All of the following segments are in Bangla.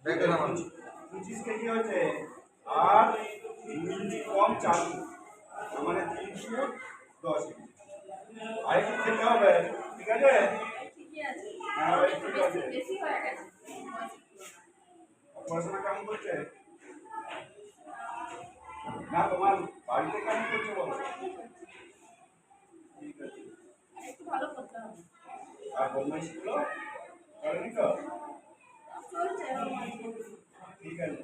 25 কেজি হচ্ছে আর 2 কম 4 মানে 3 ফুট 10 ইঞ্চি। আর একটু খেতে হবে, ঠিক আছে? হ্যাঁ ঠিক আছে। পড়াশোনা কেমন করছে? না তোমার বাড়িতে কেমন করছে বলো? ঠিক আছে, একটু ভালো করতে হবে। আর বদমাইশিগুলো করেনি তো? ঠিক আছে।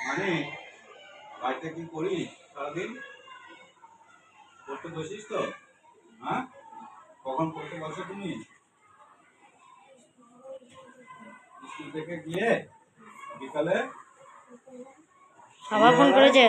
মানে বাড়িতে কি করিস সারাদিন? পড়তে বসিস তো? হ্যাঁ, কখন পড়তে বসো তুমি? স্কুল থেকে গিয়ে বিকালে আবার ফোন করেছে।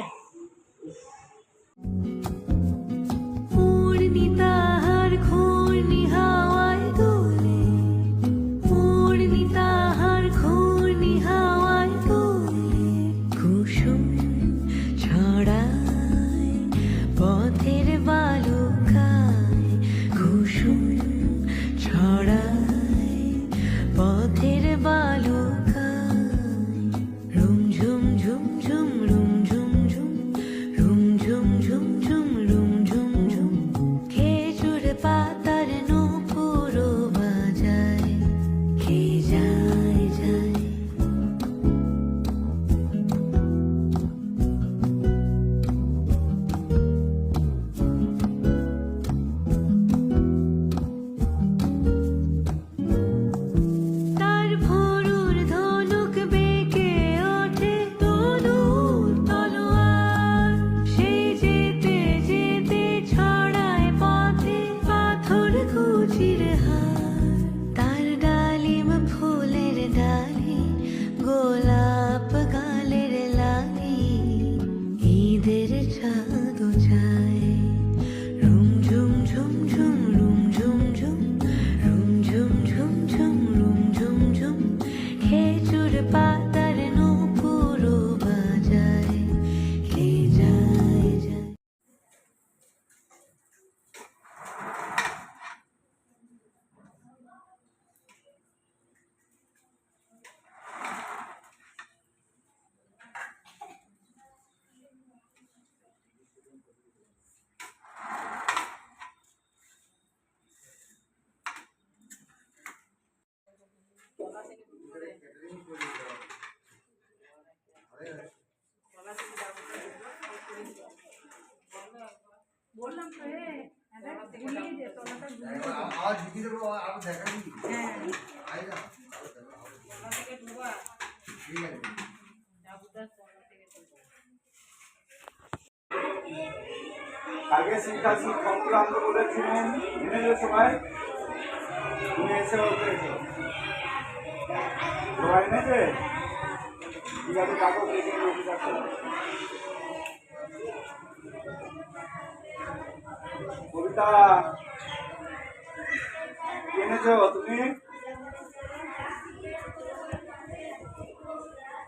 বললাম তো ঘুরিয়ে দে তলাটা আবার ঢুকিয়ে দেবো আর দেখা নি হ্যাঁ আই না তলা থেকে ঢোকা ঠিক আছে ডাবুদার তলা থেকে আগে শিক্ষা শিক্ষকরা আমরা বলেছিলেন মেনে সবাই তুমি এসে বলতেছো সবাই নেবে ঠিক আছে কাগজ লিখে লিখে যাচ্ছে কবিতা এনেছো তুমি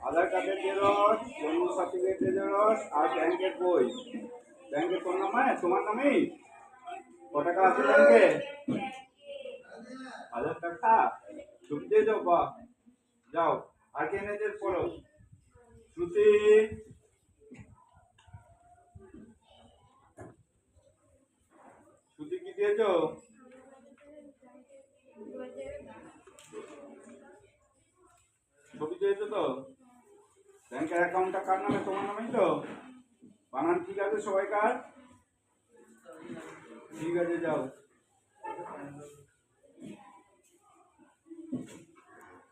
আধার কার্ডের জেরক্স জন্ম সার্টিফিকেটের জেরক্স আর ব্যাংকের বই ব্যাংকের কোন নামে তোমার নামেই কত টাকা আছে ব্যাংকে 1000 টাকা তুমি দিয়ে যাও বা যাও আর কে এনেছে পড়ো শ্রুতি শ্রুতি কি দিয়েছো ছবি দিয়েছো তো ব্যাংকের অ্যাকাউন্টটা কার নামে তোমার নামেই তো বানান ঠিক আছে সবাইকার ঠিক আছে যাও